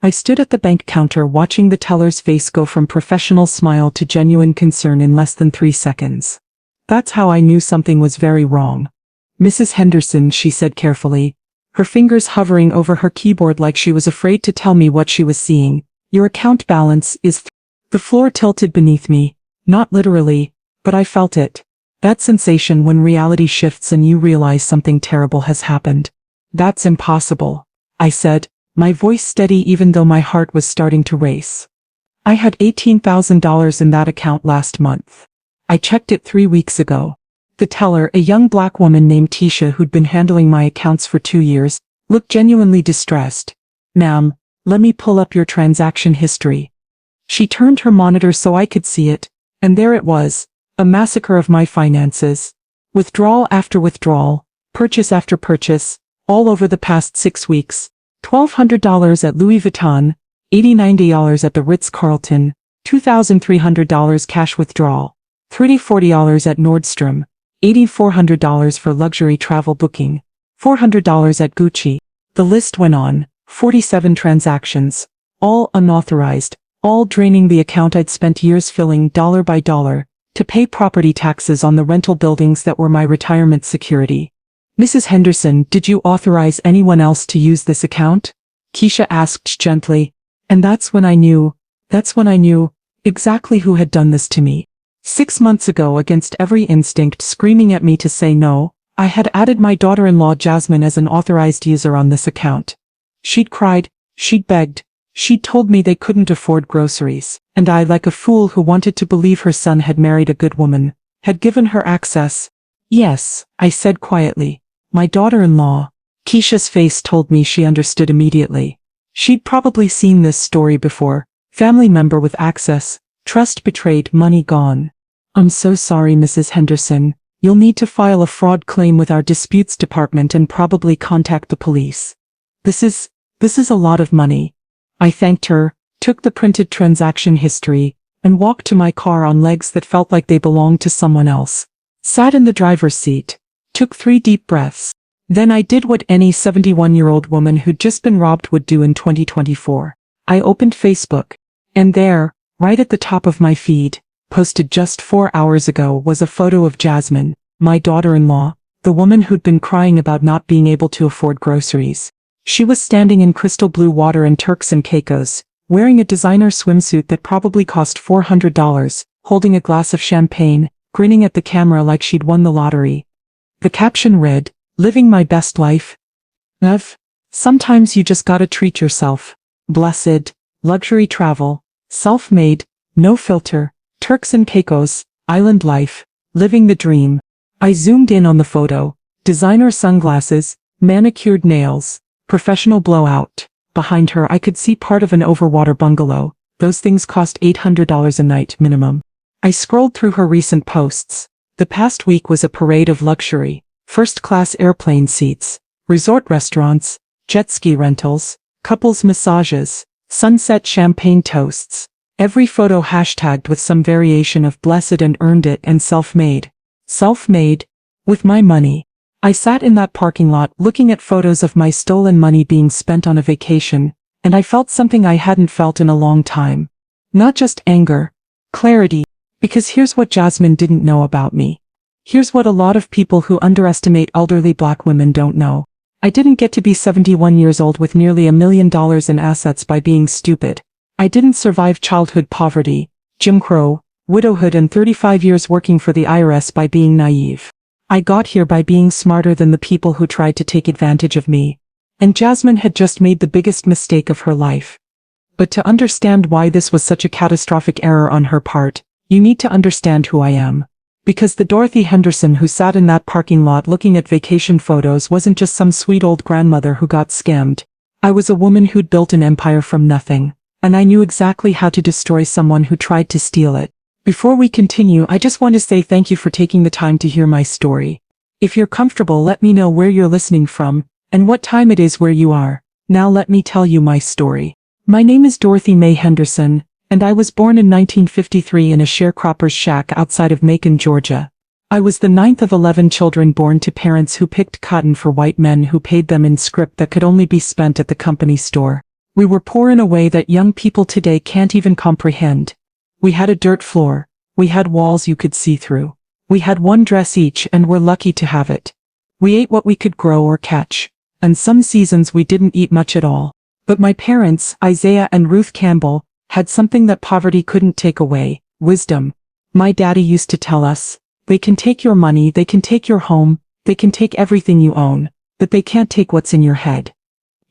I stood at the bank counter watching the teller's face go from professional smile to genuine concern in less than 3 seconds. That's how I knew something was very wrong. "Mrs. Henderson," she said carefully, her fingers hovering over her keyboard like she was afraid to tell me what she was seeing, "your account balance is..." The floor tilted beneath me, not literally, but I felt it. That sensation when reality shifts and you realize something terrible has happened. "That's impossible," I said, my voice steady even though my heart was starting to race. "I had $18,000 in that account last month. I checked it 3 weeks ago." The teller, a young black woman named Tisha who'd been handling my accounts for 2 years, looked genuinely distressed. "Ma'am, let me pull up your transaction history." She turned her monitor so I could see it, and there it was, a massacre of my finances. Withdrawal after withdrawal, purchase after purchase, all over the past 6 weeks. $1,200 at Louis Vuitton, $80–90 at the Ritz-Carlton, $2,300 cash withdrawal, $30–40 at Nordstrom, $8,400 for luxury travel booking, $400 at Gucci. The list went on, 47 transactions, all unauthorized, all draining the account I'd spent years filling dollar by dollar, to pay property taxes on the rental buildings that were my retirement security. "Mrs. Henderson, did you authorize anyone else to use this account?" Keisha asked gently, and that's when I knew exactly who had done this to me. 6 months ago, against every instinct screaming at me to say no, I had added my daughter-in-law Jasmine as an authorized user on this account. She'd cried, she'd begged, she'd told me they couldn't afford groceries, and I, like a fool who wanted to believe her son had married a good woman, had given her access. "Yes," I said quietly. "My daughter-in-law." Keisha's face told me she understood immediately. She'd probably seen this story before. Family member with access, trust betrayed, money gone. "I'm so sorry, Mrs. Henderson. You'll need to file a fraud claim with our disputes department and probably contact the police. This is a lot of money." I thanked her, took the printed transaction history, and walked to my car on legs that felt like they belonged to someone else. Sat in the driver's seat. Took 3 deep breaths. Then I did what any 71-year-old woman who'd just been robbed would do in 2024. I opened Facebook. And there, right at the top of my feed, posted just 4 hours ago, was a photo of Jasmine, my daughter-in-law, the woman who'd been crying about not being able to afford groceries. She was standing in crystal blue water and Turks and Caicos, wearing a designer swimsuit that probably cost $400, holding a glass of champagne, grinning at the camera like she'd won the lottery. The caption read, "Living my best life. Ev. Sometimes you just gotta treat yourself. Blessed, luxury travel, self-made, no filter, Turks and Caicos, island life, living the dream." I zoomed in on the photo. Designer sunglasses, manicured nails, professional blowout. Behind her I could see part of an overwater bungalow. Those things cost $800 a night minimum. I scrolled through her recent posts. The past week was a parade of luxury. First-class airplane seats, resort restaurants, jet ski rentals, couples massages, sunset champagne toasts. Every photo hashtagged with some variation of blessed and earned it and self-made. Self-made, with my money. I sat in that parking lot looking at photos of my stolen money being spent on a vacation, and I felt something I hadn't felt in a long time. Not just anger, clarity. Because here's what Jasmine didn't know about me. Here's what a lot of people who underestimate elderly black women don't know. I didn't get to be 71 years old with nearly $1 million in assets by being stupid. I didn't survive childhood poverty, Jim Crow, widowhood and 35 years working for the IRS by being naive. I got here by being smarter than the people who tried to take advantage of me. And Jasmine had just made the biggest mistake of her life. But to understand why this was such a catastrophic error on her part, you need to understand who I am. Because the Dorothy Henderson who sat in that parking lot looking at vacation photos wasn't just some sweet old grandmother who got scammed. I was a woman who'd built an empire from nothing, and I knew exactly how to destroy someone who tried to steal it. Before we continue, I just want to say thank you for taking the time to hear my story. If you're comfortable, let me know where you're listening from, and what time it is where you are. Now let me tell you my story. My name is Dorothy Mae Henderson, and I was born in 1953 in a sharecropper's shack outside of Macon, Georgia. I was the 9th of 11 children born to parents who picked cotton for white men who paid them in scrip that could only be spent at the company store. We were poor in a way that young people today can't even comprehend. We had a dirt floor. We had walls you could see through. We had one dress each and were lucky to have it. We ate what we could grow or catch. And some seasons we didn't eat much at all. But my parents, Isaiah and Ruth Campbell, had something that poverty couldn't take away: wisdom. My daddy used to tell us, they can take your money, they can take your home, they can take everything you own, but they can't take what's in your head.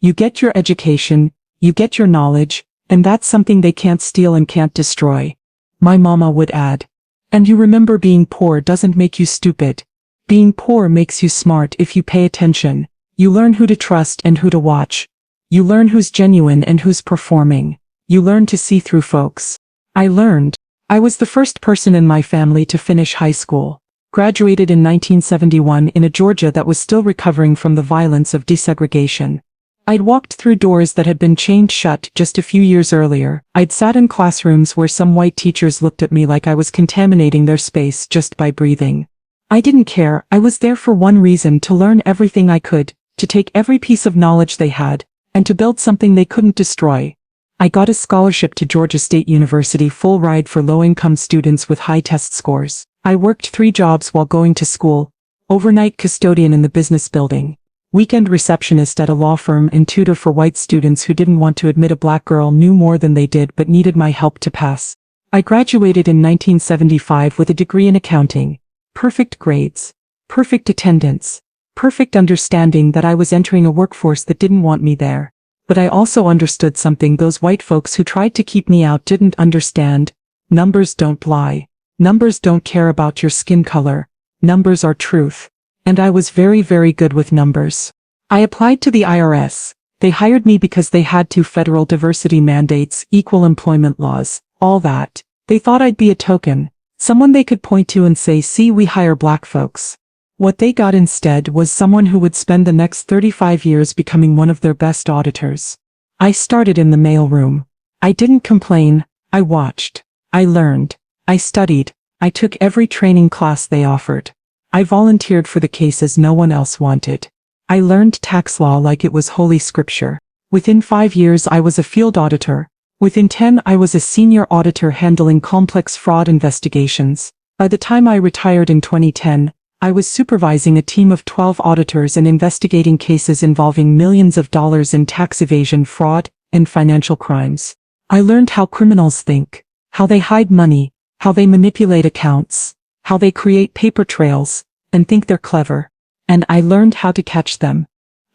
You get your education, you get your knowledge, and that's something they can't steal and can't destroy. My mama would add. And you remember, being poor doesn't make you stupid. Being poor makes you smart if you pay attention. You learn who to trust and who to watch. You learn who's genuine and who's performing. You learn to see through folks. I learned. I was the first person in my family to finish high school. Graduated in 1971 in a Georgia that was still recovering from the violence of desegregation. I'd walked through doors that had been chained shut just a few years earlier. I'd sat in classrooms where some white teachers looked at me like I was contaminating their space just by breathing. I didn't care. I was there for one reason: to learn everything I could, to take every piece of knowledge they had, and to build something they couldn't destroy. I got a scholarship to Georgia State University, full ride for low-income students with high test scores. I worked 3 jobs while going to school: overnight custodian in the business building, weekend receptionist at a law firm, and tutor for white students who didn't want to admit a black girl knew more than they did but needed my help to pass. I graduated in 1975 with a degree in accounting. Perfect grades, perfect attendance, perfect understanding that I was entering a workforce that didn't want me there. But I also understood something those white folks who tried to keep me out didn't understand. Numbers don't lie. Numbers don't care about your skin color. Numbers are truth. And I was very, very good with numbers. I applied to the IRS. They hired me because they had to: federal diversity mandates, equal employment laws, all that. They thought I'd be a token, someone they could point to and say, "See, we hire black folks." What they got instead was someone who would spend the next 35 years becoming one of their best auditors. I started in the mailroom. I didn't complain. I watched. I learned. I studied. I took every training class they offered. I volunteered for the cases no one else wanted. I learned tax law like it was holy scripture. Within 5 years I was a field auditor. Within 10 I was a senior auditor handling complex fraud investigations. By the time I retired in 2010, I was supervising a team of 12 auditors and investigating cases involving millions of dollars in tax evasion, fraud, and financial crimes. I learned how criminals think, how they hide money, how they manipulate accounts, how they create paper trails, and think they're clever. And I learned how to catch them.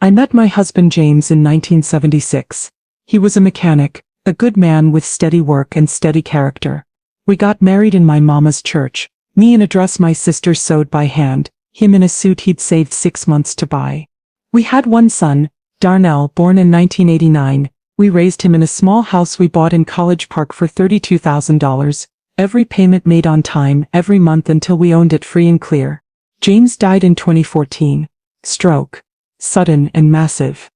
I met my husband James in 1976. He was a mechanic, a good man with steady work and steady character. We got married in my mama's church, me in a dress my sister sewed by hand, him in a suit he'd saved 6 months to buy. We had one son, Darnell, born in 1989. We raised him in a small house we bought in College Park for $32,000. Every payment made on time, every month, until we owned it free and clear. James died in 2014. Stroke. Sudden and massive.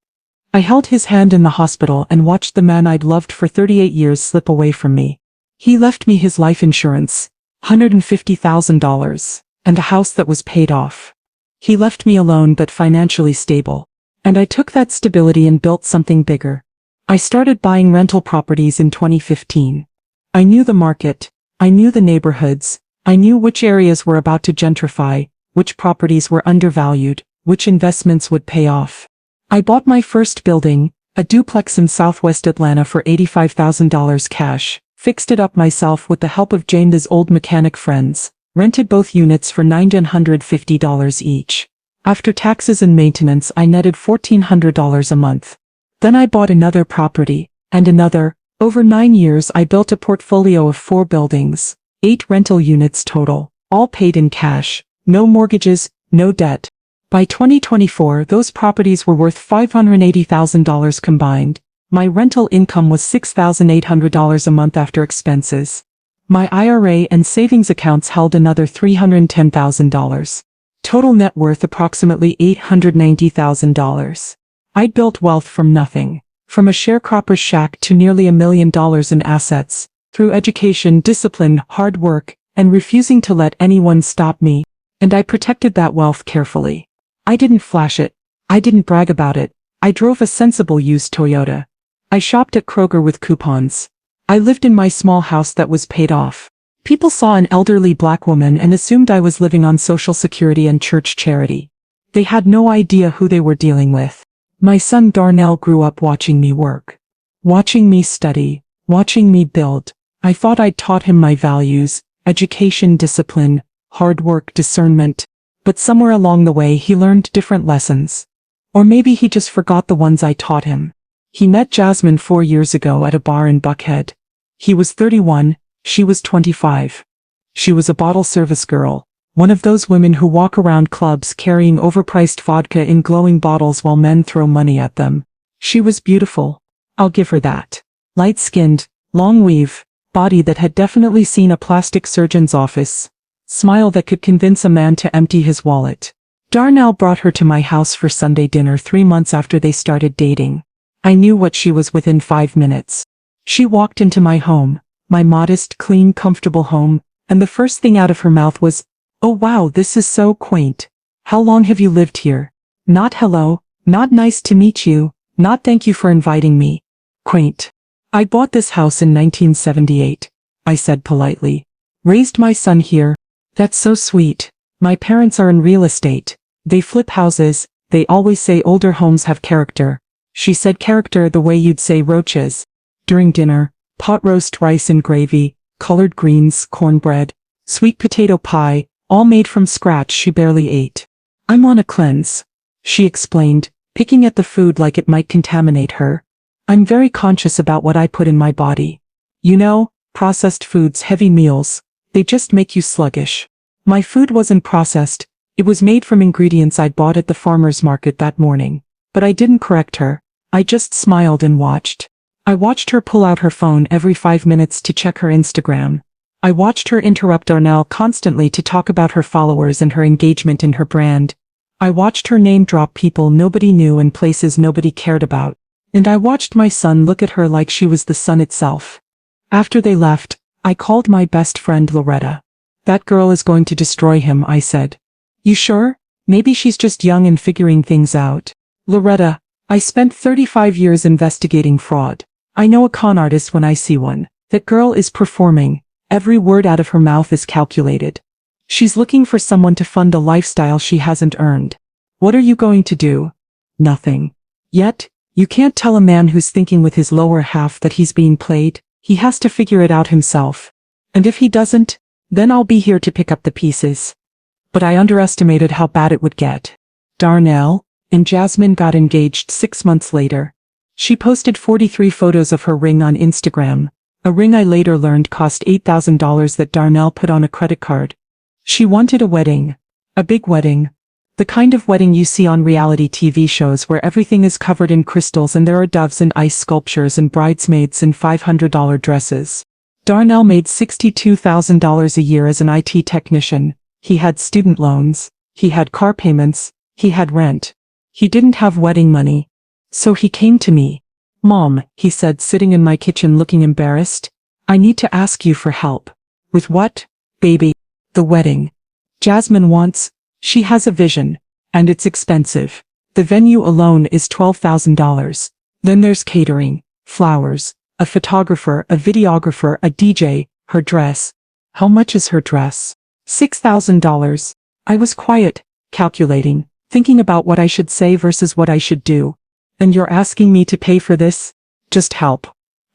I held his hand in the hospital and watched the man I'd loved for 38 years slip away from me. He left me his life insurance, $150,000, and a house that was paid off. He left me alone but financially stable. And I took that stability and built something bigger. I started buying rental properties in 2015. I knew the market. I knew the neighborhoods. I knew which areas were about to gentrify, which properties were undervalued, which investments would pay off. I bought my first building, a duplex in Southwest Atlanta, for $85,000 cash, fixed it up myself with the help of Jane's old mechanic friends, rented both units for $950 each. After taxes and maintenance I netted $1,400 a month. Then I bought another property, and another. Over 9 years I built a portfolio of 4 buildings, 8 rental units total, all paid in cash, no mortgages, no debt. By 2024 those properties were worth $580,000 combined. My rental income was $6,800 a month after expenses. My IRA and savings accounts held another $310,000. Total net worth approximately $890,000. I'd built wealth from nothing. From a sharecropper's shack to nearly $1 million in assets, through education, discipline, hard work, and refusing to let anyone stop me. And I protected that wealth carefully. I didn't flash it. I didn't brag about it. I drove a sensible used Toyota. I shopped at Kroger with coupons. I lived in my small house that was paid off. People saw an elderly black woman and assumed I was living on Social Security and church charity. They had no idea who they were dealing with. My son Darnell grew up watching me work. Watching me study. Watching me build. I thought I'd taught him my values, education, discipline, hard work, discernment. But somewhere along the way he learned different lessons. Or maybe he just forgot the ones I taught him. He met Jasmine 4 years ago at a bar in Buckhead. He was 31, she was 25. She was a bottle service girl, one of those women who walk around clubs carrying overpriced vodka in glowing bottles while men throw money at them. She was beautiful. I'll give her that. Light-skinned, long weave, body that had definitely seen a plastic surgeon's office. Smile that could convince a man to empty his wallet. Darnell brought her to my house for Sunday dinner 3 months after they started dating. I knew what she was within 5 minutes. She walked into my home, my modest, clean, comfortable home, and the first thing out of her mouth was, "Oh wow, this is so quaint. How long have you lived here?" Not hello, not nice to meet you, not thank you for inviting me. Quaint. "I bought this house in 1978, I said politely. "Raised my son here." "That's so sweet. My parents are in real estate. They flip houses. They always say older homes have character." She said character the way you'd say roaches. During dinner, pot roast rice and gravy, colored greens, cornbread, sweet potato pie, all made from scratch. She barely ate. "I'm on a cleanse," she explained, picking at the food like it might contaminate her. "I'm very conscious about what I put in my body. You know, processed foods, heavy meals, they just make you sluggish." My food wasn't processed. It was made from ingredients I'd bought at the farmer's market that morning. But I didn't correct her. I just smiled and watched. I watched her pull out her phone every 5 minutes to check her Instagram. I watched her interrupt Darnell constantly to talk about her followers and her engagement in her brand. I watched her name drop people nobody knew and places nobody cared about. And I watched my son look at her like she was the sun itself. After they left, I called my best friend Loretta. "That girl is going to destroy him," I said. "You sure? Maybe she's just young and figuring things out." "Loretta, I spent 35 years investigating fraud. I know a con artist when I see one. That girl is performing. Every word out of her mouth is calculated. She's looking for someone to fund a lifestyle she hasn't earned. What are you going to do?" "Nothing." "Yet, you can't tell a man who's thinking with his lower half that he's being played. He has to figure it out himself. And if he doesn't, then I'll be here to pick up the pieces." But I underestimated how bad it would get. Darnell and Jasmine got engaged 6 months later. She posted 43 photos of her ring on Instagram, a ring I later learned cost $8,000 that Darnell put on a credit card. She wanted a wedding. A big wedding. The kind of wedding you see on reality TV shows where everything is covered in crystals and there are doves and ice sculptures and bridesmaids in $500 dresses. Darnell made $62,000 a year as an IT technician. He had student loans. He had car payments. He had rent. He didn't have wedding money. So he came to me. "Mom," he said, sitting in my kitchen looking embarrassed, "I need to ask you for help." "With what, baby?" "The wedding. Jasmine wants, she has a vision, and it's expensive. The venue alone is $12,000. Then there's catering, flowers, a photographer, a videographer, a DJ, her dress." "How much is her dress?" $6,000. I was quiet, calculating, thinking about what I should say versus what I should do. "And you're asking me to pay for this? Just help."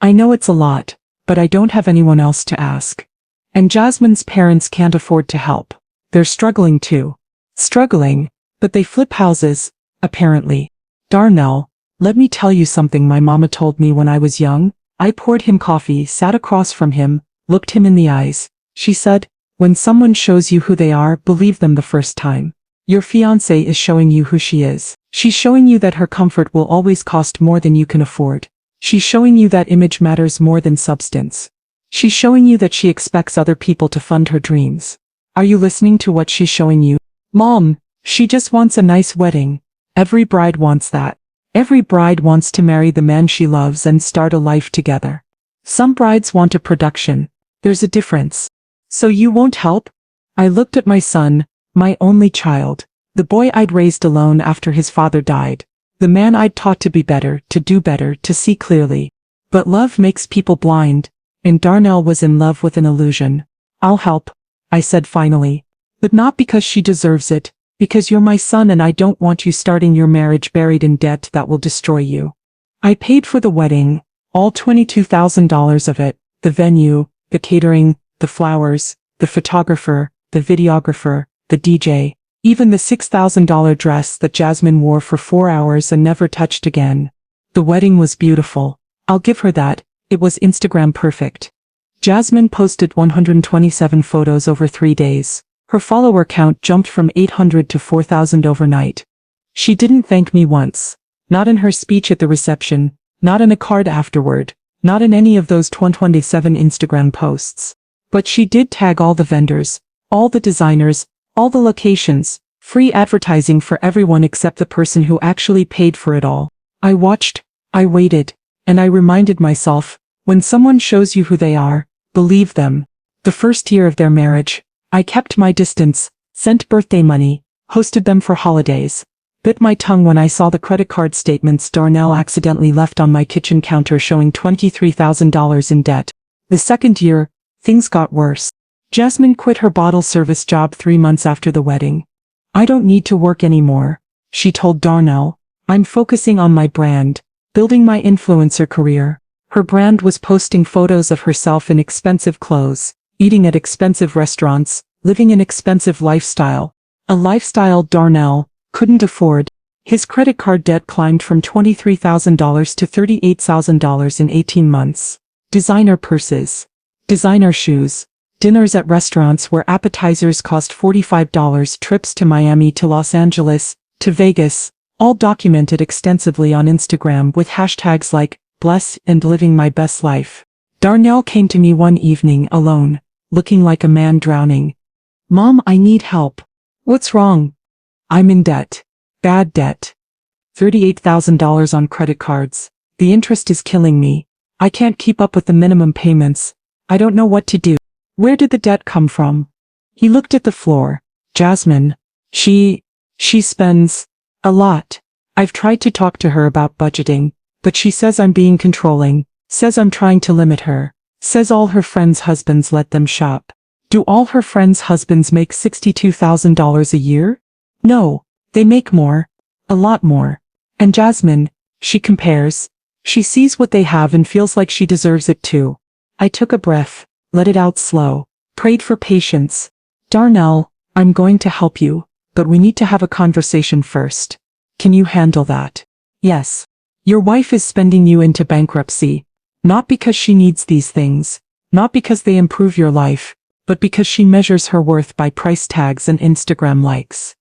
"I know it's a lot, but I don't have anyone else to ask. And Jasmine's parents can't afford to help. They're struggling too." "Struggling? But they flip houses, apparently." "Darnell, let me tell you something my mama told me when I was young." I poured him coffee, sat across from him, looked him in the eyes. She said, "When someone shows you who they are, believe them the first time. Your fiancée is showing you who she is. She's showing you that her comfort will always cost more than you can afford. She's showing you that image matters more than substance. She's showing you that she expects other people to fund her dreams. Are you listening to what she's showing you?" "Mom, she just wants a nice wedding. Every bride wants that. Every bride wants to marry the man she loves and start a life together. Some brides want a production. There's a difference." "So you won't help?" I looked at my son, my only child, the boy I'd raised alone after his father died. The man I'd taught to be better, to do better, to see clearly. But love makes people blind, and Darnell was in love with an illusion. I'll help, I said finally. But not because she deserves it, because you're my son and I don't want you starting your marriage buried in debt that will destroy you. I paid for the wedding, all $22,000 of it, the venue, the catering, the flowers, the photographer, the videographer, the DJ, even the $6,000 dress that Jasmine wore for 4 hours and never touched again. The wedding was beautiful. I'll give her that, it was Instagram perfect. Jasmine posted 127 photos over 3 days. Her follower count jumped from 800 to 4,000 overnight. She didn't thank me once. Not in her speech at the reception, not in a card afterward, not in any of those 127 Instagram posts. But she did tag all the vendors, all the designers, all the locations, free advertising for everyone except the person who actually paid for it all. I watched, I waited, and I reminded myself, when someone shows you who they are, believe them. The first year of their marriage, I kept my distance, sent birthday money, hosted them for holidays. Bit my tongue when I saw the credit card statements Darnell accidentally left on my kitchen counter showing $23,000 in debt. The second year, things got worse. Jasmine quit her bottle service job 3 months after the wedding. I don't need to work anymore, she told Darnell. I'm focusing on my brand, building my influencer career. Her brand was posting photos of herself in expensive clothes, eating at expensive restaurants, living an expensive lifestyle. A lifestyle Darnell couldn't afford. His credit card debt climbed from $23,000 to $38,000 in 18 months. Designer purses, designer shoes, dinners at restaurants where appetizers cost $45, trips to Miami, to Los Angeles, to Vegas, all documented extensively on Instagram with hashtags like bless and living my best life. Darnell came to me one evening alone, looking like a man drowning. Mom, I need help. What's wrong? I'm in debt. Bad debt. $38,000 on credit cards. The interest is killing me. I can't keep up with the minimum payments. I don't know what to do. Where did the debt come from? He looked at the floor. Jasmine. She spends a lot. I've tried to talk to her about budgeting, but she says I'm being controlling, says I'm trying to limit her, says all her friends' husbands let them shop. Do all her friends' husbands make $62,000 a year? No, they make more. A lot more. And Jasmine, she compares. She sees what they have and feels like she deserves it too. I took a breath, let it out slow, prayed for patience. Darnell, I'm going to help you, but we need to have a conversation first. Can you handle that? Yes. Your wife is spending you into bankruptcy, not because she needs these things, not because they improve your life, but because she measures her worth by price tags and Instagram likes.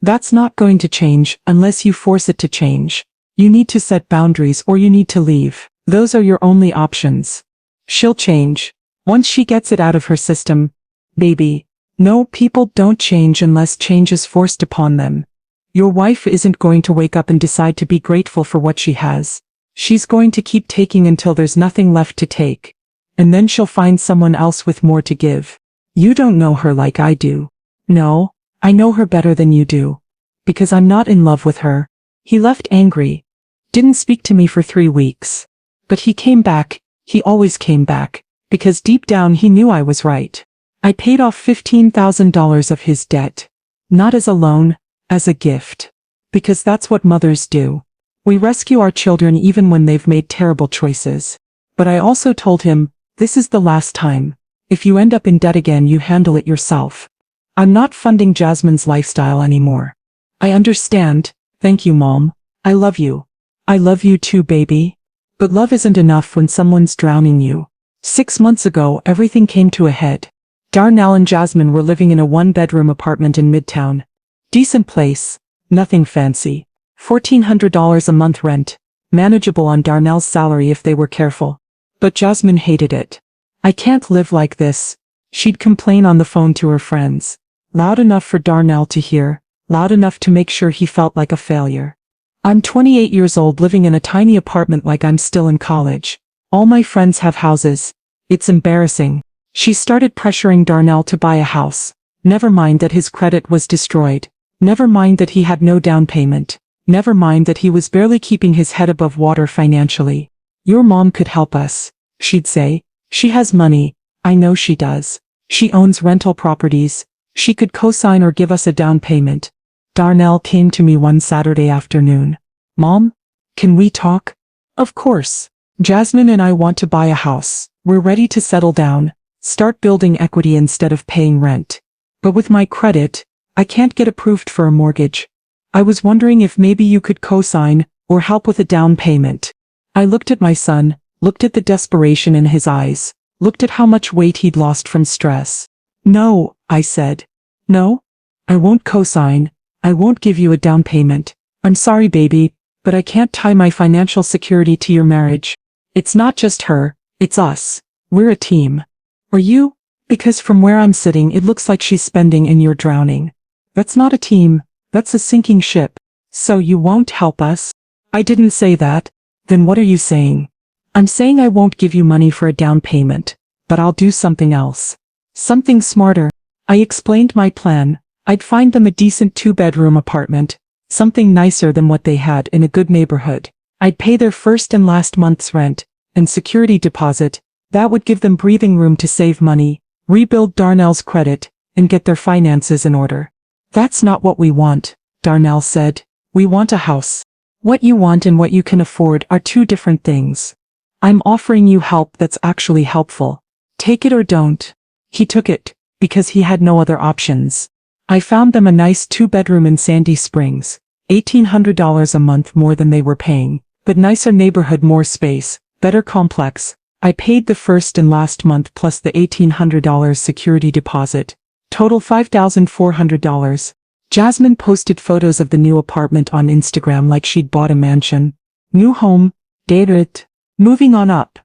That's not going to change unless you force it to change. You need to set boundaries or you need to leave. Those are your only options. She'll change. Once she gets it out of her system, baby. No, people don't change unless change is forced upon them. Your wife isn't going to wake up and decide to be grateful for what she has. She's going to keep taking until there's nothing left to take. And then she'll find someone else with more to give. You don't know her like I do. No, I know her better than you do. Because I'm not in love with her. He left angry. Didn't speak to me for 3 weeks. But he came back. He always came back. Because deep down he knew I was right. I paid off $15,000 of his debt. Not as a loan, as a gift. Because that's what mothers do. We rescue our children even when they've made terrible choices. But I also told him, this is the last time. If you end up in debt again, you handle it yourself. I'm not funding Jasmine's lifestyle anymore. I understand. Thank you, Mom. I love you. I love you too, baby. But love isn't enough when someone's drowning you. 6 months ago, everything came to a head. Darnell and Jasmine were living in a 1-bedroom apartment in Midtown. Decent place. Nothing fancy. $1,400 a month rent. Manageable on Darnell's salary if they were careful. But Jasmine hated it. I can't live like this. She'd complain on the phone to her friends. Loud enough for Darnell to hear. Loud enough to make sure he felt like a failure. I'm 28 years old living in a tiny apartment like I'm still in college. All my friends have houses. It's embarrassing. She started pressuring Darnell to buy a house. Never mind that his credit was destroyed. Never mind that he had no down payment. Never mind that he was barely keeping his head above water financially. Your mom could help us, she'd say. She has money. I know she does. She owns rental properties. She could co-sign or give us a down payment. Darnell came to me one Saturday afternoon. Mom, can we talk? Of course. Jasmine and I want to buy a house. We're ready to settle down, start building equity instead of paying rent. But with my credit, I can't get approved for a mortgage. I was wondering if maybe you could co-sign or help with a down payment. I looked at my son, looked at the desperation in his eyes, looked at how much weight he'd lost from stress. No, I said. No? I won't co-sign. I won't give you a down payment. I'm sorry, baby, but I can't tie my financial security to your marriage. It's not just her, it's us. We're a team. Are you? Because from where I'm sitting it looks like she's spending and you're drowning. That's not a team, that's a sinking ship. So you won't help us? I didn't say that. Then what are you saying? I'm saying I won't give you money for a down payment, but I'll do something else. Something smarter. I explained my plan. I'd find them a decent 2-bedroom apartment, something nicer than what they had in a good neighborhood. I'd pay their first and last month's rent and security deposit. That would give them breathing room to save money, rebuild Darnell's credit, and get their finances in order. That's not what we want, Darnell said. We want a house. What you want and what you can afford are two different things. I'm offering you help that's actually helpful. Take it or don't. He took it, because he had no other options. I found them a nice 2-bedroom in Sandy Springs, $1,800 a month more than they were paying, but nicer neighborhood, more space, better complex. I paid the first and last month plus the $1,800 security deposit. Total $5,400. Jasmine posted photos of the new apartment on Instagram like she'd bought a mansion. New home, date it, moving on up.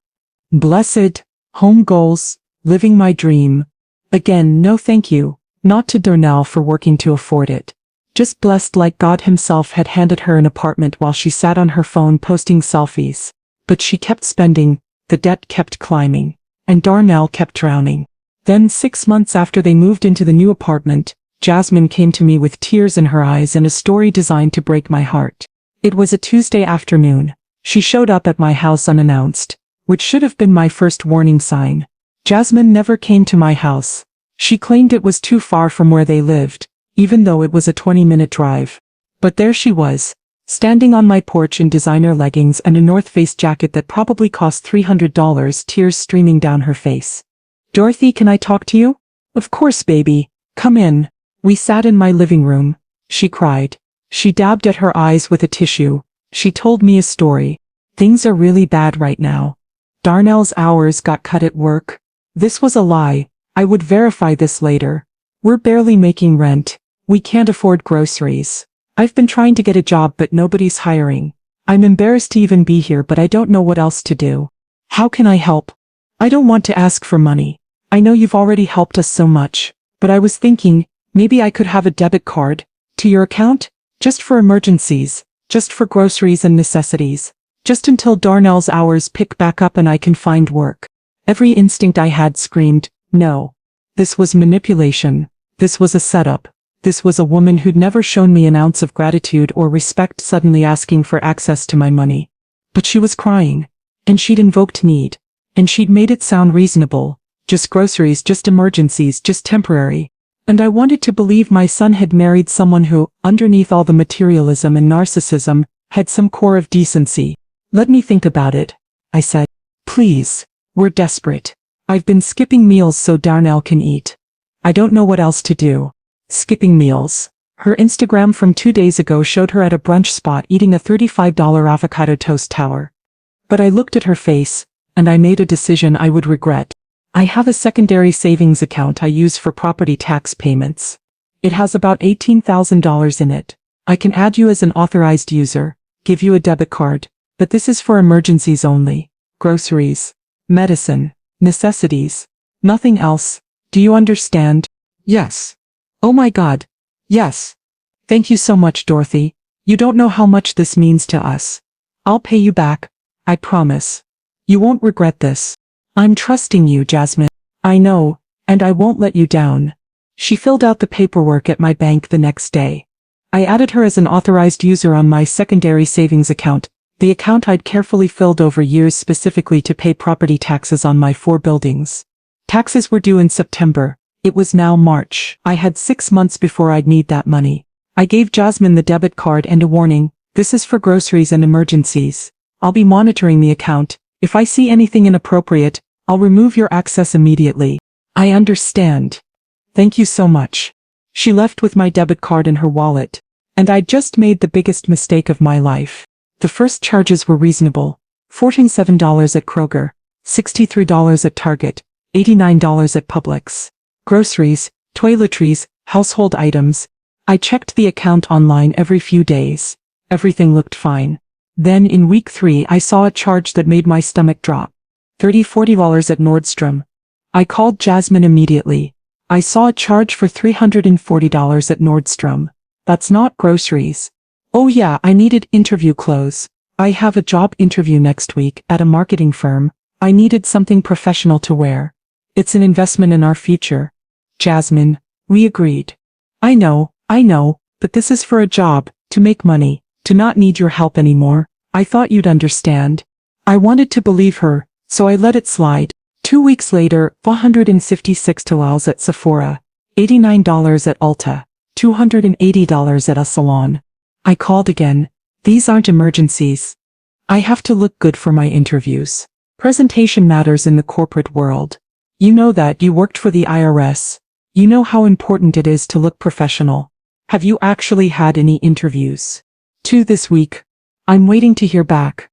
Blessed, home goals, living my dream. Again, no thank you, not to Darnell for working to afford it. Just blessed like God himself had handed her an apartment while she sat on her phone posting selfies. But she kept spending, the debt kept climbing, and Darnell kept drowning. Then 6 months after they moved into the new apartment, Jasmine came to me with tears in her eyes and a story designed to break my heart. It was a Tuesday afternoon. She showed up at my house unannounced, which should have been my first warning sign. Jasmine never came to my house. She claimed it was too far from where they lived, even though it was a 20-minute drive. But there she was, standing on my porch in designer leggings and a North Face jacket that probably cost $300, tears streaming down her face. Dorothy, can I talk to you? Of course, baby. Come in. We sat in my living room. She cried. She dabbed at her eyes with a tissue. She told me a story. Things are really bad right now. Darnell's hours got cut at work. This was a lie. I would verify this later. We're barely making rent. We can't afford groceries. I've been trying to get a job but nobody's hiring. I'm embarrassed to even be here but I don't know what else to do. How can I help? I don't want to ask for money. I know you've already helped us so much, but I was thinking, maybe I could have a debit card to your account, just for emergencies, just for groceries and necessities, just until Darnell's hours pick back up and I can find work. Every instinct I had screamed, no. This was manipulation. This was a setup. This was a woman who'd never shown me an ounce of gratitude or respect suddenly asking for access to my money. But she was crying, and she'd invoked need, and she'd made it sound reasonable. Just groceries, just emergencies, just temporary. And I wanted to believe my son had married someone who, underneath all the materialism and narcissism, had some core of decency. Let me think about it, I said. Please, we're desperate. I've been skipping meals so Darnell can eat. I don't know what else to do. Skipping meals. Her Instagram from 2 days ago showed her at a brunch spot eating a $35 avocado toast tower. But I looked at her face, and I made a decision I would regret. I have a secondary savings account I use for property tax payments. It has about $18,000 in it. I can add you as an authorized user, give you a debit card, but this is for emergencies only. Groceries, medicine, necessities, nothing else. Do you understand? Yes. Oh my God. Yes. Thank you so much, Dorothy. You don't know how much this means to us. I'll pay you back. I promise. You won't regret this. I'm trusting you, Jasmine. I know, and I won't let you down. She filled out the paperwork at my bank the next day. I added her as an authorized user on my secondary savings account, the account I'd carefully filled over years specifically to pay property taxes on my 4 buildings. Taxes were due in September. It was now March. I had 6 months before I'd need that money. I gave Jasmine the debit card and a warning: this is for groceries and emergencies. I'll be monitoring the account. If I see anything inappropriate, I'll remove your access immediately. I understand. Thank you so much. She left with my debit card in her wallet. And I'd just made the biggest mistake of my life. The first charges were reasonable. $47 at Kroger, $63 at Target, $89 at Publix. Groceries, toiletries, household items. I checked the account online every few days. Everything looked fine. Then in week 3 I saw a charge that made my stomach drop. $40 at Nordstrom. I called Jasmine immediately. I saw a charge for $340 at Nordstrom. That's not groceries. Oh yeah, I needed interview clothes. I have a job interview next week at a marketing firm. I needed something professional to wear. It's an investment in our future. Jasmine, we agreed. I know, but this is for a job, to make money, to not need your help anymore. I thought you'd understand. I wanted to believe her, so I let it slide. 2 weeks later, $456 at Sephora, $89 at Ulta, $280 at a salon. I called again. These aren't emergencies. I have to look good for my interviews. Presentation matters in the corporate world. You know that. You worked for the IRS. You know how important it is to look professional. Have you actually had any interviews? 2 this week. I'm waiting to hear back.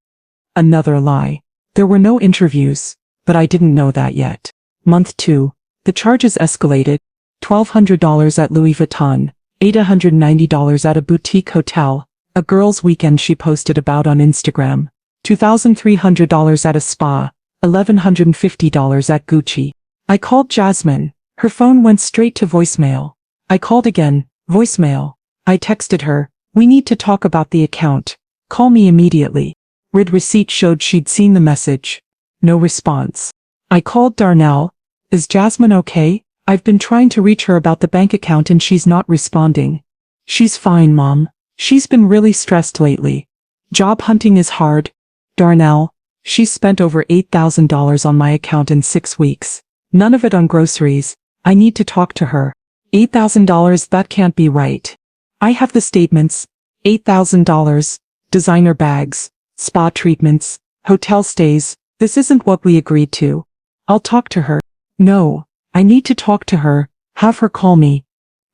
Another lie. There were no interviews, but I didn't know that yet. Month 2. The charges escalated. $1,200 at Louis Vuitton, $890 at a boutique hotel, a girls' weekend she posted about on Instagram, $2,300 at a spa, $1,150 at Gucci. I called Jasmine. Her phone went straight to voicemail. I called again, voicemail. I texted her, we need to talk about the account. Call me immediately. Read receipt showed she'd seen the message. No response. I called Darnell. Is Jasmine okay? I've been trying to reach her about the bank account and she's not responding. She's fine, Mom. She's been really stressed lately. Job hunting is hard. Darnell, she's spent over $8,000 on my account in 6 weeks. None of it on groceries. I need to talk to her. $8,000, that can't be right. I have the statements. $8,000. Designer bags, spa treatments, hotel stays. This isn't what we agreed to. I'll talk to her. No. I need to talk to her, have her call me.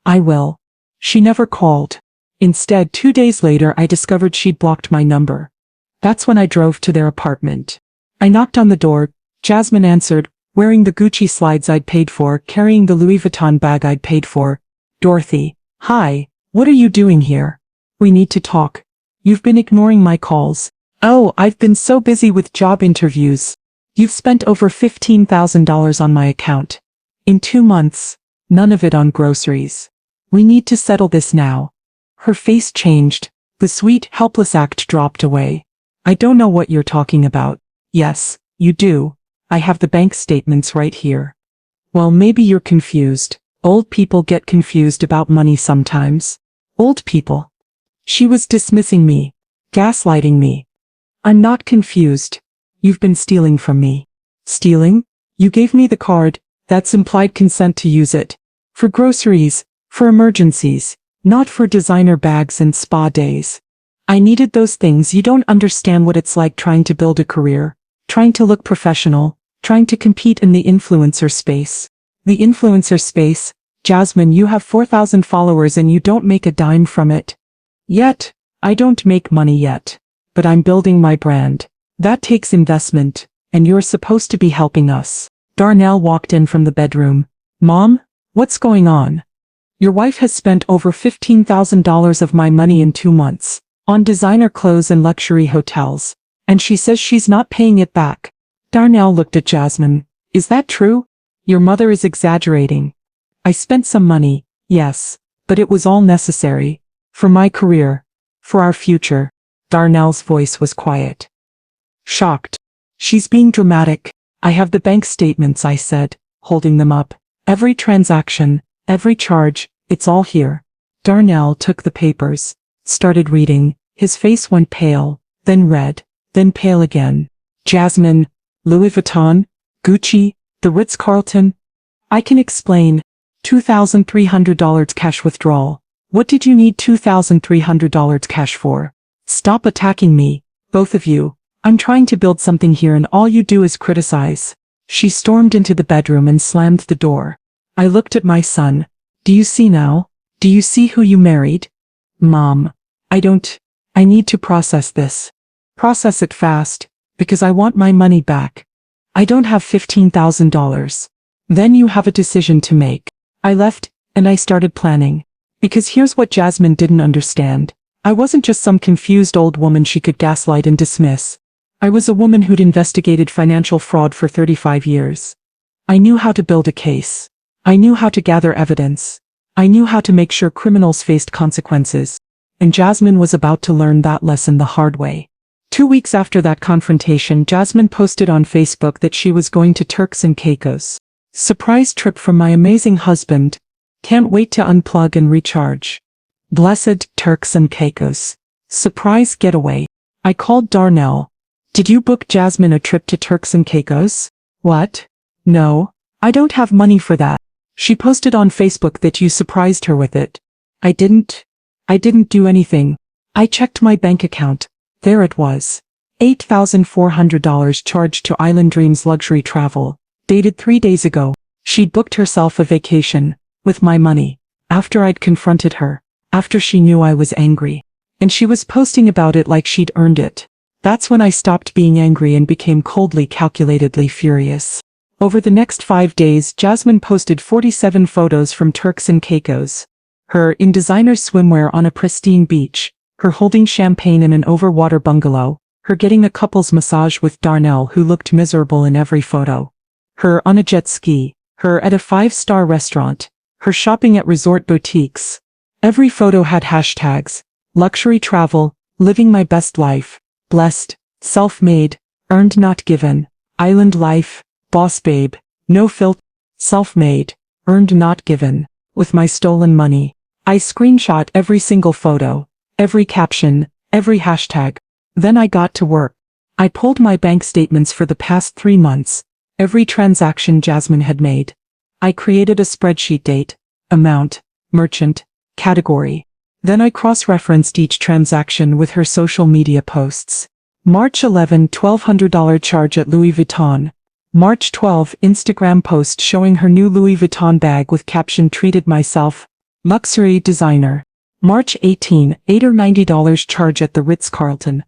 I will. She never called. Instead, 2 days later I discovered she'd blocked my number. That's when I drove to their apartment. I knocked on the door. Jasmine answered, wearing the Gucci slides I'd paid for, carrying the Louis Vuitton bag I'd paid for. Dorothy, hi, what are you doing here? We need to talk. You've been ignoring my calls. Oh, I've been so busy with job interviews. You've spent over $15,000 on my account. In 2 months, none of it on groceries. We need to settle this now. Her face changed. The sweet, helpless act dropped away. I don't know what you're talking about. Yes, you do. I have the bank statements right here. Well, maybe you're confused. Old people get confused about money sometimes. Old people. She was dismissing me. Gaslighting me. I'm not confused. You've been stealing from me. Stealing? You gave me the card. That's implied consent to use it. For groceries, for emergencies, not for designer bags and spa days. I needed those things. You don't understand what it's like trying to build a career, trying to look professional, trying to compete in the influencer space. The influencer space, Jasmine, you have 4,000 followers and you don't make a dime from it. Yet, I don't make money yet. But I'm building my brand. That takes investment, and you're supposed to be helping us. Darnell walked in from the bedroom. Mom, what's going on? Your wife has spent over $15,000 of my money in 2 months, on designer clothes and luxury hotels, and she says she's not paying it back. Darnell looked at Jasmine. Is that true? Your mother is exaggerating. I spent some money, yes, but it was all necessary. For my career. For our future. Darnell's voice was quiet. Shocked. She's being dramatic. I have the bank statements, I said, holding them up. Every transaction, every charge, it's all here. Darnell took the papers, started reading. His face went pale, then red, then pale again. Jasmine, Louis Vuitton, Gucci, the Ritz-Carlton. I can explain. $2,300 cash withdrawal. What did you need $2,300 cash for? Stop attacking me, both of you. I'm trying to build something here and all you do is criticize. She stormed into the bedroom and slammed the door. I looked at my son. Do you see now? Do you see who you married? Mom. I need to process this. Process it fast, because I want my money back. I don't have $15,000. Then you have a decision to make. I left, and I started planning. Because here's what Jasmine didn't understand. I wasn't just some confused old woman she could gaslight and dismiss. I was a woman who'd investigated financial fraud for 35 years. I knew how to build a case. I knew how to gather evidence. I knew how to make sure criminals faced consequences. And Jasmine was about to learn that lesson the hard way. 2 weeks after that confrontation, Jasmine posted on Facebook that she was going to Turks and Caicos. Surprise trip from my amazing husband. Can't wait to unplug and recharge. Blessed Turks and Caicos. Surprise getaway. I called Darnell. Did you book Jasmine a trip to Turks and Caicos? What? No, I don't have money for that. She posted on Facebook that you surprised her with it. I didn't do anything. I checked my bank account. There it was. $8,400 charged to Island Dreams Luxury Travel. Dated 3 days ago. She'd booked herself a vacation. With my money. After I'd confronted her. After she knew I was angry. And she was posting about it like she'd earned it. That's when I stopped being angry and became coldly, calculatedly furious. Over the next 5 days, Jasmine posted 47 photos from Turks and Caicos. Her in designer swimwear on a pristine beach. Her holding champagne in an overwater bungalow. Her getting a couple's massage with Darnell who looked miserable in every photo. Her on a jet ski. Her at a 5-star restaurant. Her shopping at resort boutiques. Every photo had hashtags. Luxury travel, living my best life, blessed, self-made, earned not given, island life, boss babe, no filter, self-made, earned not given, with my stolen money. I screenshot every single photo, every caption, every hashtag. Then I got to work. I pulled my bank statements for the past 3 months, every transaction Jasmine had made. I created a spreadsheet: date, amount, merchant, category. Then I cross-referenced each transaction with her social media posts. March 11, $1,200 charge at Louis Vuitton. March 12, Instagram post showing her new Louis Vuitton bag with caption treated myself, luxury designer. March 18, $80 charge at the Ritz-Carlton.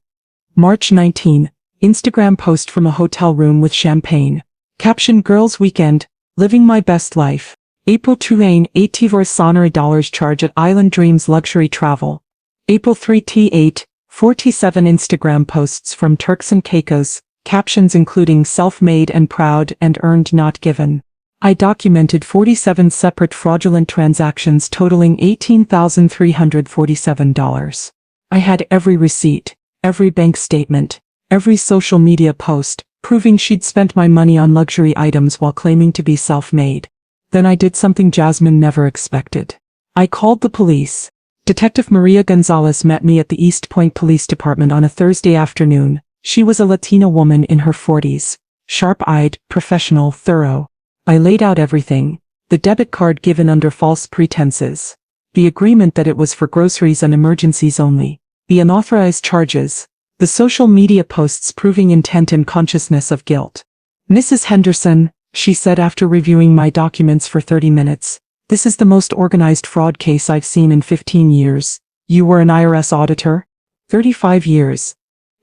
March 19, Instagram post from a hotel room with champagne. Caption girls weekend, living my best life. April 2, $80 charge at Island Dreams Luxury Travel. April 3, T8, 47 Instagram posts from Turks and Caicos, captions including self-made and proud and earned not given. I documented 47 separate fraudulent transactions totaling $18,347. I had every receipt, every bank statement, every social media post, proving she'd spent my money on luxury items while claiming to be self-made. Then I did something Jasmine never expected. I called the police. Detective Maria Gonzalez met me at the East Point Police Department on a Thursday afternoon. She was a Latina woman in her 40s. Sharp-eyed, professional, thorough. I laid out everything. The debit card given under false pretenses. The agreement that it was for groceries and emergencies only. The unauthorized charges. The social media posts proving intent and consciousness of guilt. Mrs. Henderson, she said after reviewing my documents for 30 minutes, this is the most organized fraud case I've seen in 15 years. You were an IRS auditor? 35 years.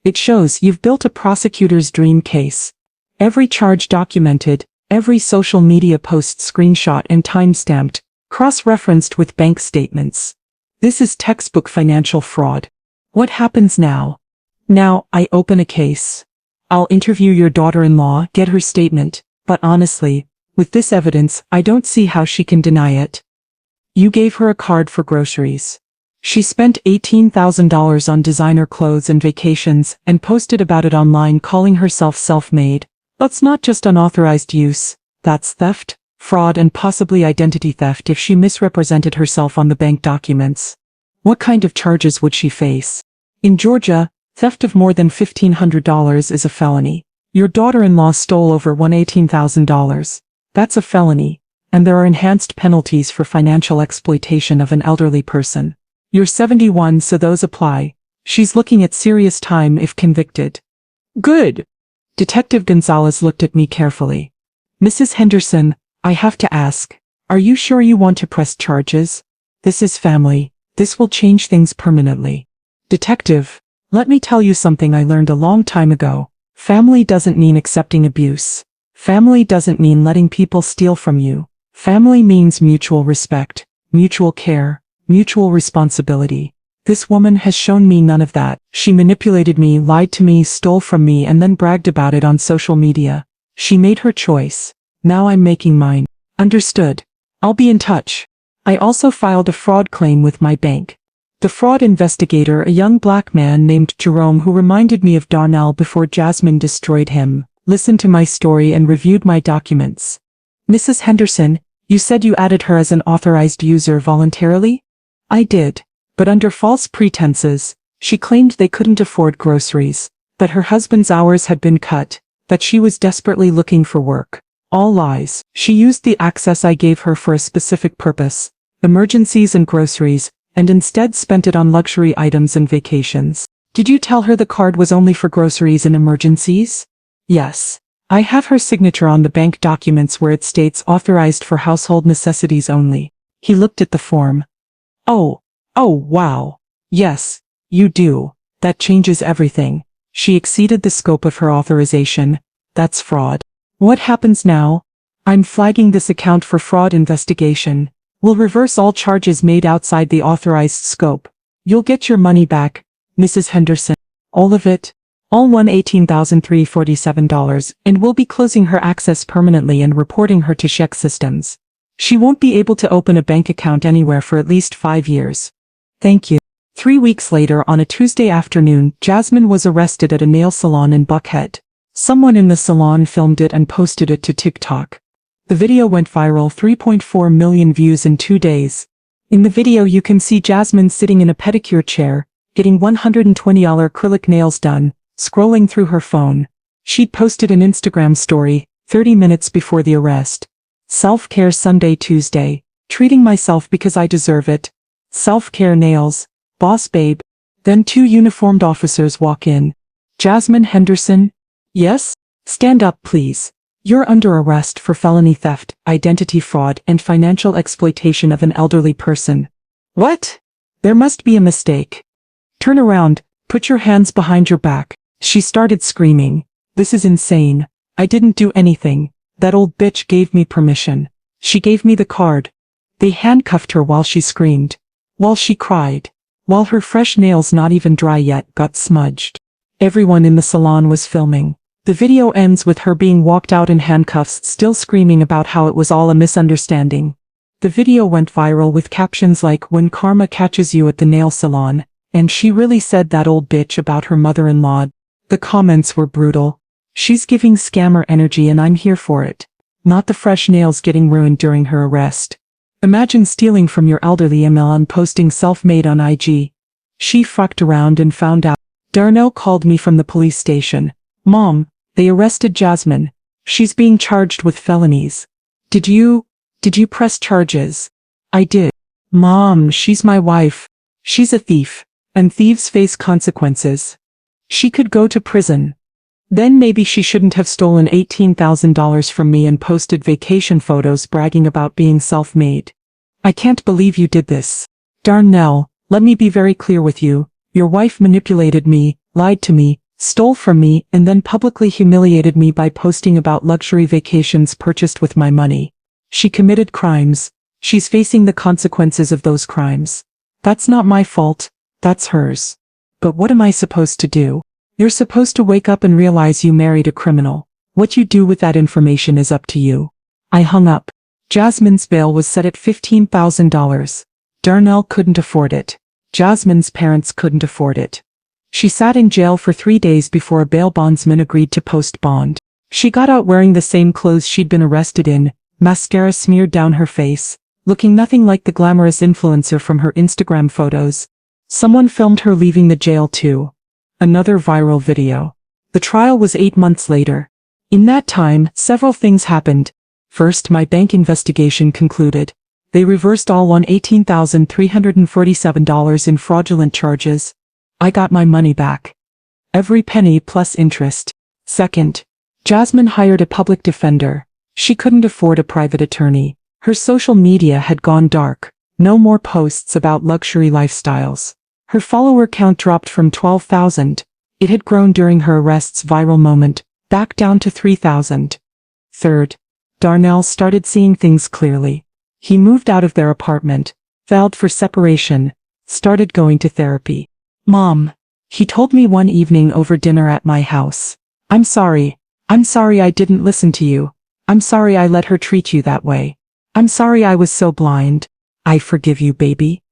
It shows you've built a prosecutor's dream case. Every charge documented, every social media post screenshot and time-stamped, cross-referenced with bank statements. This is textbook financial fraud. What happens now? Now, I open a case. I'll interview your daughter-in-law, get her statement, but honestly, with this evidence, I don't see how she can deny it. You gave her a card for groceries. She spent $18,000 on designer clothes and vacations and posted about it online calling herself self-made. That's not just unauthorized use, that's theft. fraud and possibly identity theft if she misrepresented herself on the bank documents. What kind of charges would she face? In Georgia, theft of more than $1,500 is a felony. Your daughter-in-law stole over $118,000. That's a felony, and there are enhanced penalties for financial exploitation of an elderly person. You're 71, so those apply. She's looking at serious time if convicted. Good. Detective Gonzalez looked at me carefully. Mrs. Henderson, I have to ask, are you sure you want to press charges? This is family. This will change things permanently. Detective, let me tell you something I learned a long time ago. Family doesn't mean accepting abuse. Family doesn't mean letting people steal from you. Family means mutual respect, mutual care, mutual responsibility. This woman has shown me none of that. She manipulated me, lied to me, stole from me, and then bragged about it on social media. She made her choice. Now I'm making mine. Understood. I'll be in touch. I also filed a fraud claim with my bank. The fraud investigator, a young black man named Jerome who reminded me of Darnell before Jasmine destroyed him, listened to my story and reviewed my documents. Mrs. Henderson, you said you added her as an authorized user voluntarily? I did, but under false pretenses. She claimed they couldn't afford groceries, that her husband's hours had been cut, that she was desperately looking for work. All lies. She used the access I gave her for a specific purpose, emergencies and groceries, and instead spent it on luxury items and vacations. Did you tell her the card was only for groceries and emergencies? Yes. I have her signature on the bank documents where it states authorized for household necessities only. He looked at the form. Oh wow. Yes, you do. That changes everything. She exceeded the scope of her authorization. That's fraud. What happens now? I'm flagging this account for fraud investigation. We'll reverse all charges made outside the authorized scope. You'll get your money back, Mrs. Henderson. All of it? All $118,347, and we'll be closing her access permanently and reporting her to Czech systems. She won't be able to open a bank account anywhere for at least 5 years. Thank you. 3 weeks later, on a Tuesday afternoon, Jasmine was arrested at a nail salon in Buckhead. Someone in the salon filmed it and posted it to TikTok. The video went viral, 3.4 million views in 2 days. In the video you can see Jasmine sitting in a pedicure chair, getting $120 acrylic nails done, scrolling through her phone. She'd posted an Instagram story, 30 minutes before the arrest. Self-care Sunday Tuesday, treating myself because I deserve it. Self-care nails, boss babe. Then 2 uniformed officers walk in. Jasmine Henderson? Yes? Stand up please. You're under arrest for felony theft, identity fraud, and financial exploitation of an elderly person. What? There must be a mistake. Turn around, put your hands behind your back. She started screaming. This is insane. I didn't do anything. That old bitch gave me permission. She gave me the card. They handcuffed her while she screamed. While she cried. While her fresh nails, not even dry yet, got smudged. Everyone in the salon was filming. The video ends with her being walked out in handcuffs, still screaming about how it was all a misunderstanding. The video went viral with captions like, "When karma catches you at the nail salon," and "She really said that old bitch about her mother-in-law." The comments were brutal. She's giving scammer energy and I'm here for it. Not the fresh nails getting ruined during her arrest. Imagine stealing from your elderly ML and posting self-made on IG. She fucked around and found out. Darnell called me from the police station. Mom, they arrested Jasmine. She's being charged with felonies. Did you press charges? I did. Mom, she's my wife. She's a thief, and thieves face consequences. She could go to prison. Then maybe she shouldn't have stolen $18,000 from me and posted vacation photos bragging about being self-made. I can't believe you did this. Darnell, let me be very clear with you. Your wife manipulated me, lied to me, stole from me, and then publicly humiliated me by posting about luxury vacations purchased with my money. She committed crimes. She's facing the consequences of those crimes. That's not my fault. That's hers. But what am I supposed to do? You're supposed to wake up and realize you married a criminal. What you do with that information is up to you. I hung up. Jasmine's bail was set at $15,000. Darnell couldn't afford it. Jasmine's parents couldn't afford it. She sat in jail for 3 days before a bail bondsman agreed to post bond. She got out wearing the same clothes she'd been arrested in, mascara smeared down her face, looking nothing like the glamorous influencer from her Instagram photos. Someone filmed her leaving the jail too. Another viral video. The trial was 8 months later. In that time, several things happened. First, my bank investigation concluded. They reversed all $118,347 in fraudulent charges. I got my money back. Every penny plus interest. Second, Jasmine hired a public defender. She couldn't afford a private attorney. Her social media had gone dark. No more posts about luxury lifestyles. Her follower count dropped from 12,000. It had grown during her arrest's viral moment, back down to 3,000. Third, Darnell started seeing things clearly. He moved out of their apartment, filed for separation, started going to therapy. Mom, he told me one evening over dinner at my house. I'm sorry I didn't listen to you. I'm sorry I let her treat you that way. I'm sorry I was so blind. I forgive you, baby.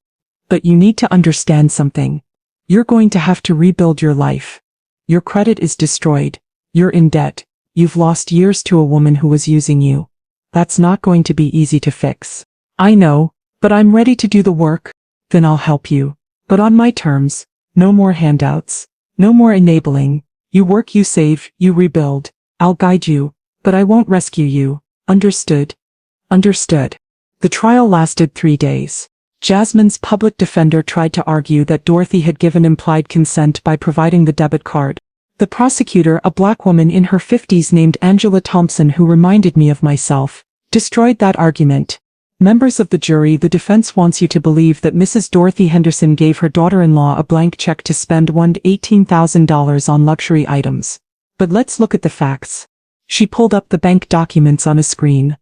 But you need to understand something. You're going to have to rebuild your life. Your credit is destroyed. You're in debt. You've lost years to a woman who was using you. That's not going to be easy to fix. I know, but I'm ready to do the work. Then I'll help you. But on my terms. No more handouts. No more enabling. You work, you save, you rebuild. I'll guide you, but I won't rescue you. Understood? Understood. The trial lasted 3 days. Jasmine's public defender tried to argue that Dorothy had given implied consent by providing the debit card. The prosecutor, a black woman in her 50s named Angela Thompson who reminded me of myself, destroyed that argument. Members of the jury, the defense wants you to believe that Mrs. Dorothy Henderson gave her daughter-in-law a blank check to spend $18,000 on luxury items. But let's look at the facts. She pulled up the bank documents on a screen.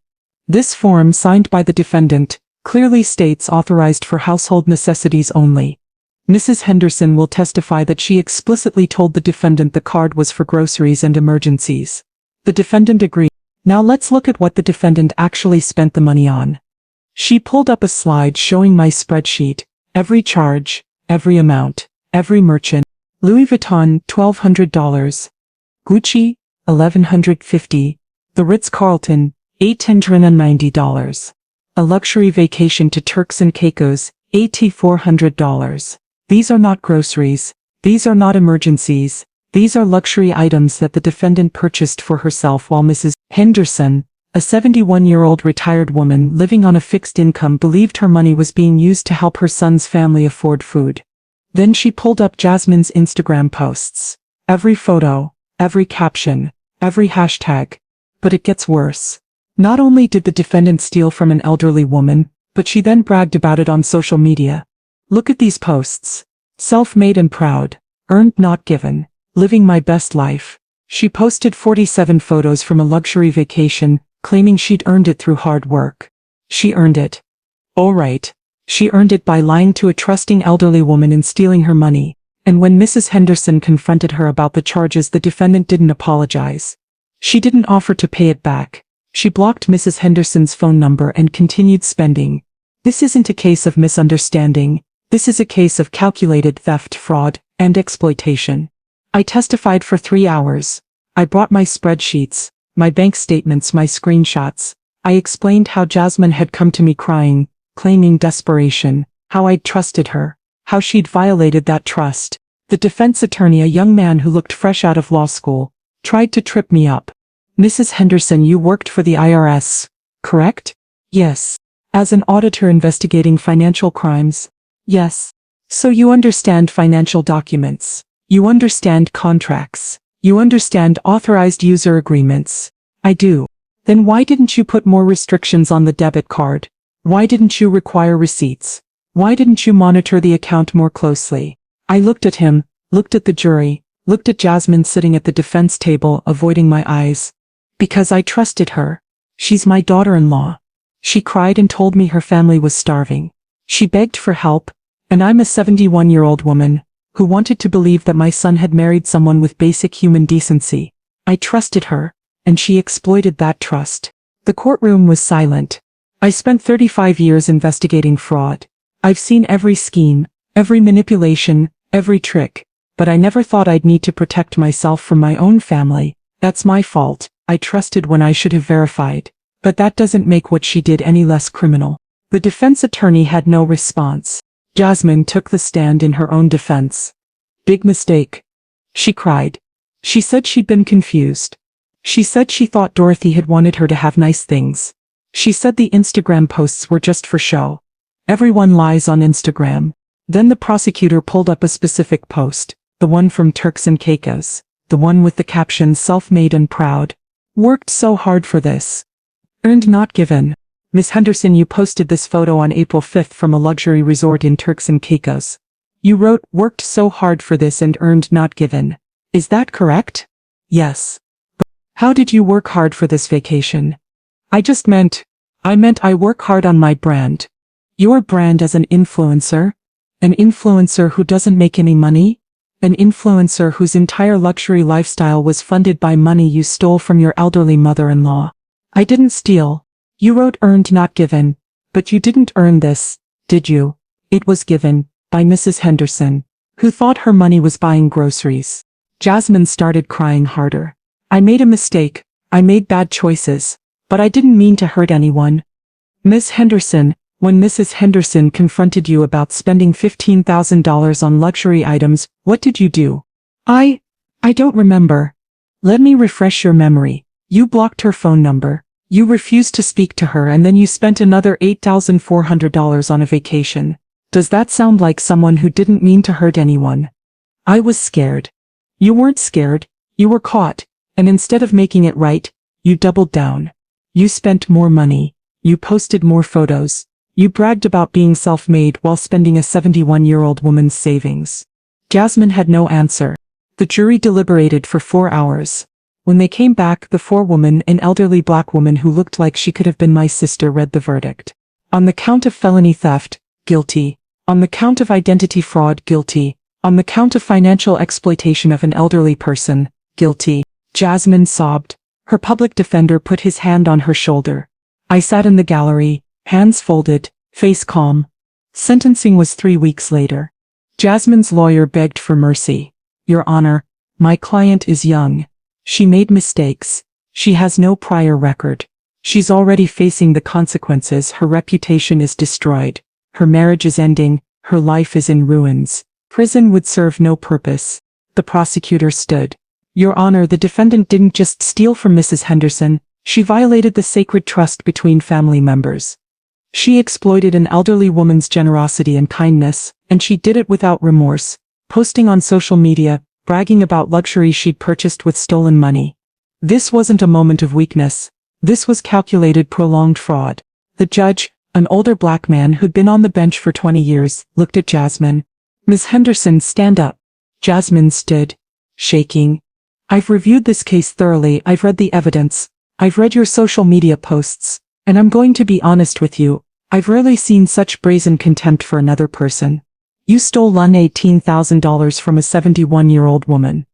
This form, signed by the defendant, clearly states authorized for household necessities only. Mrs. Henderson will testify that she explicitly told the defendant the card was for groceries and emergencies. The defendant agreed. Now let's look at what the defendant actually spent the money on. She pulled up a slide showing my spreadsheet, every charge, every amount, every merchant. Louis Vuitton, $1,200. Gucci, $1,150. The Ritz-Carlton, $890. A luxury vacation to Turks and Caicos, $8,400. These are not groceries. These are not emergencies. These are luxury items that the defendant purchased for herself while Mrs. Henderson, a 71-year-old retired woman living on a fixed income, believed her money was being used to help her son's family afford food. Then she pulled up Jasmine's Instagram posts. Every photo, every caption, every hashtag. But it gets worse. Not only did the defendant steal from an elderly woman, but she then bragged about it on social media. Look at these posts. Self-made and proud. Earned not given. Living my best life. She posted 47 photos from a luxury vacation, claiming she'd earned it through hard work. She earned it. All right. She earned it by lying to a trusting elderly woman and stealing her money. And when Mrs. Henderson confronted her about the charges, the defendant didn't apologize. She didn't offer to pay it back. She blocked Mrs. Henderson's phone number and continued spending. This isn't a case of misunderstanding. This is a case of calculated theft, fraud, and exploitation. I testified for 3 hours. I brought my spreadsheets, my bank statements, my screenshots. I explained how Jasmine had come to me crying, claiming desperation, how I'd trusted her, how she'd violated that trust. The defense attorney, a young man who looked fresh out of law school, tried to trip me up. Mrs. Henderson, you worked for the IRS, correct? Yes. As an auditor investigating financial crimes? Yes. So you understand financial documents. You understand contracts. You understand authorized user agreements. I do. Then why didn't you put more restrictions on the debit card? Why didn't you require receipts? Why didn't you monitor the account more closely? I looked at him, looked at the jury, looked at Jasmine sitting at the defense table, avoiding my eyes. Because I trusted her. She's my daughter-in-law. She cried and told me her family was starving. She begged for help, and I'm a 71-year-old woman who wanted to believe that my son had married someone with basic human decency. I trusted her, and she exploited that trust. The courtroom was silent. I spent 35 years investigating fraud. I've seen every scheme, every manipulation, every trick, but I never thought I'd need to protect myself from my own family. That's my fault. I trusted when I should have verified. But that doesn't make what she did any less criminal. The defense attorney had no response. Jasmine took the stand in her own defense. Big mistake. She cried. She said she'd been confused. She said she thought Dorothy had wanted her to have nice things. She said the Instagram posts were just for show. Everyone lies on Instagram. Then the prosecutor pulled up a specific post, the one from Turks and Caicos, the one with the caption "Self-made and proud. Worked so hard for this. Earned not given." Miss Henderson, you posted this photo on April 5th from a luxury resort in Turks and Caicos. You wrote, "Worked so hard for this and earned not given." Is that correct? Yes. But how did you work hard for this vacation? I meant I work hard on my brand. Your brand as an influencer? An influencer who doesn't make any money? An influencer whose entire luxury lifestyle was funded by money you stole from your elderly mother-in-law. I didn't steal. You wrote earned not given, but you didn't earn this, did you? It was given, by Mrs. Henderson, who thought her money was buying groceries. Jasmine started crying harder. I made a mistake, I made bad choices, but I didn't mean to hurt anyone. Miss Henderson, when Mrs. Henderson confronted you about spending $15,000 on luxury items, what did you do? I don't remember. Let me refresh your memory. You blocked her phone number. You refused to speak to her, and then you spent another $8,400 on a vacation. Does that sound like someone who didn't mean to hurt anyone? I was scared. You weren't scared. You were caught. And instead of making it right, you doubled down. You spent more money. You posted more photos. You bragged about being self-made while spending a 71-year-old woman's savings. Jasmine had no answer. The jury deliberated for 4 hours. When they came back, the forewoman, an elderly black woman who looked like she could have been my sister, read the verdict. On the count of felony theft, guilty. On the count of identity fraud, guilty. On the count of financial exploitation of an elderly person, guilty. Jasmine sobbed. Her public defender put his hand on her shoulder. I sat in the gallery, hands folded, face calm. Sentencing was 3 weeks later. Jasmine's lawyer begged for mercy. Your Honor, my client is young. She made mistakes. She has no prior record. She's already facing the consequences. Her reputation is destroyed. Her marriage is ending. Her life is in ruins. Prison would serve no purpose. The prosecutor stood. Your Honor, the defendant didn't just steal from Mrs. Henderson. She violated the sacred trust between family members. She exploited an elderly woman's generosity and kindness, and she did it without remorse, posting on social media, bragging about luxury she'd purchased with stolen money. This wasn't a moment of weakness. This was calculated, prolonged fraud. The judge, an older black man who'd been on the bench for 20 years, looked at Jasmine. Miss Henderson, stand up. Jasmine stood, shaking. I've reviewed this case thoroughly. I've read the evidence. I've read your social media posts. And I'm going to be honest with you. I've rarely seen such brazen contempt for another person. You stole $18,000 from a 71-year-old woman.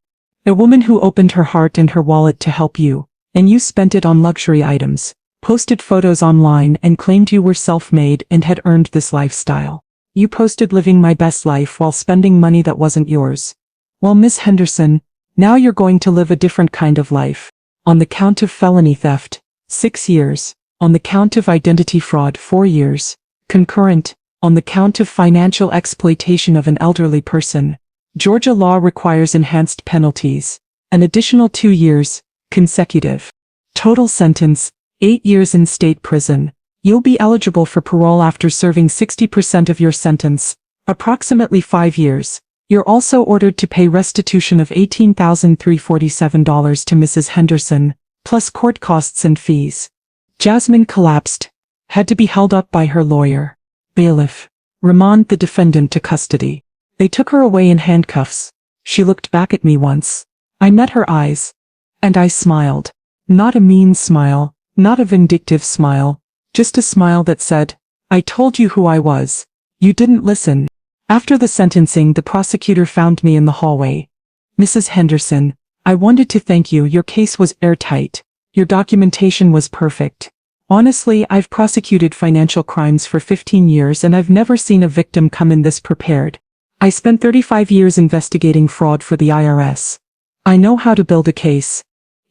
A woman who opened her heart and her wallet to help you, and you spent it on luxury items, posted photos online and claimed you were self-made and had earned this lifestyle. You posted living my best life while spending money that wasn't yours. Well, Miss Henderson, now you're going to live a different kind of life. On the count of felony theft, 6 years. On the count of identity fraud, 4 years. Concurrent. On the count of financial exploitation of an elderly person. Georgia law requires enhanced penalties. An additional 2 years, consecutive. Total sentence, 8 years in state prison. You'll be eligible for parole after serving 60% of your sentence, approximately 5 years. You're also ordered to pay restitution of $18,347 to Mrs. Henderson, plus court costs and fees. Jasmine collapsed, had to be held up by her lawyer. Bailiff, remand the defendant to custody. They took her away in handcuffs. She looked back at me once. I met her eyes. And I smiled. Not a mean smile, not a vindictive smile, just a smile that said, I told you who I was. You didn't listen. After the sentencing, the prosecutor found me in the hallway. Mrs. Henderson, I wanted to thank you. Your case was airtight. Your documentation was perfect. Honestly, I've prosecuted financial crimes for 15 years and I've never seen a victim come in this prepared. I spent 35 years investigating fraud for the IRS. I know how to build a case.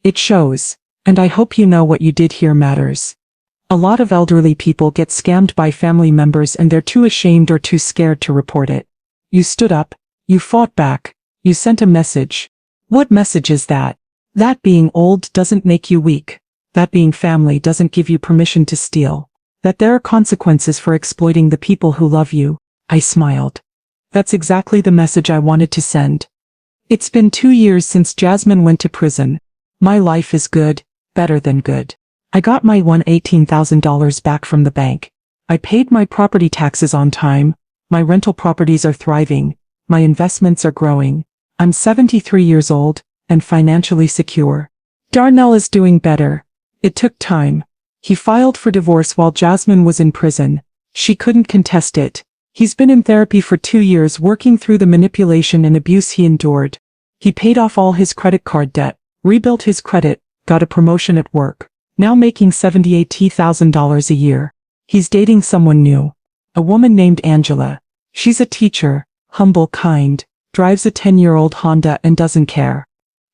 It shows, and I hope you know what you did here matters. A lot of elderly people get scammed by family members and they're too ashamed or too scared to report it. You stood up, you fought back, you sent a message. What message is that? That being old doesn't make you weak. That being family doesn't give you permission to steal. That there are consequences for exploiting the people who love you. I smiled. That's exactly the message I wanted to send. It's been 2 years since Jasmine went to prison. My life is good, better than good. I got my $18,000 back from the bank. I paid my property taxes on time. My rental properties are thriving. My investments are growing. I'm 73 years old and financially secure. Darnell is doing better. It took time. He filed for divorce while Jasmine was in prison. She couldn't contest it. He's been in therapy for 2 years working through the manipulation and abuse he endured. He paid off all his credit card debt, rebuilt his credit, got a promotion at work, now making $78,000 a year. He's dating someone new. A woman named Angela. She's a teacher, humble, kind, drives a 10-year-old Honda and doesn't care.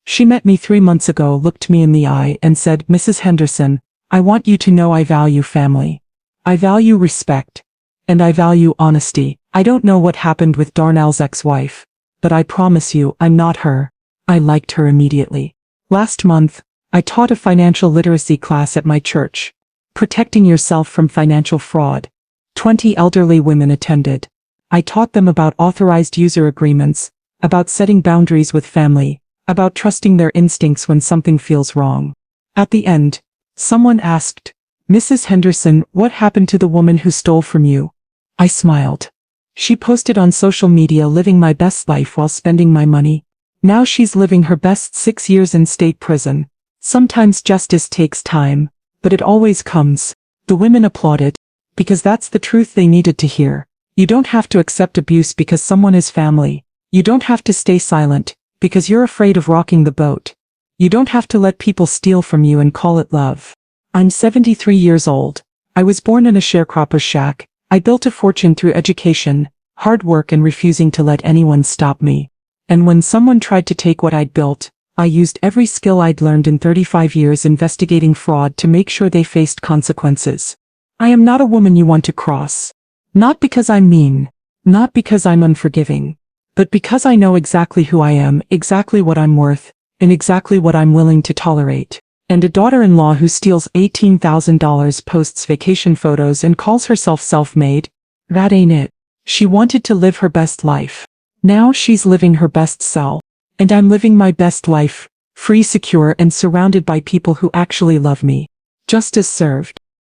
She met me 3 months ago, looked me in the eye and said, "Mrs. Henderson, I want you to know I value family. I value respect. And I value honesty. I don't know what happened with Darnell's ex-wife, but I promise you I'm not her." I liked her immediately. Last month, I taught a financial literacy class at my church. Protecting yourself from financial fraud. 20 elderly women attended. I taught them about authorized user agreements, about setting boundaries with family, about trusting their instincts when something feels wrong. At the end, someone asked, "Mrs. Henderson, what happened to the woman who stole from you?" I smiled. She posted on social media living my best life while spending my money. Now she's living her best 6 years in state prison. Sometimes justice takes time, but it always comes. The women applauded, because that's the truth they needed to hear. You don't have to accept abuse because someone is family. You don't have to stay silent, because you're afraid of rocking the boat. You don't have to let people steal from you and call it love. I'm 73 years old. I was born in a sharecropper's shack. I built a fortune through education, hard work and refusing to let anyone stop me. And when someone tried to take what I'd built, I used every skill I'd learned in 35 years investigating fraud to make sure they faced consequences. I am not a woman you want to cross. Not because I'm mean, not because I'm unforgiving, but because I know exactly who I am, exactly what I'm worth, and exactly what I'm willing to tolerate. And a daughter-in-law who steals $18,000 posts vacation photos and calls herself self-made? That ain't it. She wanted to live her best life. Now she's living her best self. And I'm living my best life, free, secure, and surrounded by people who actually love me. Justice served.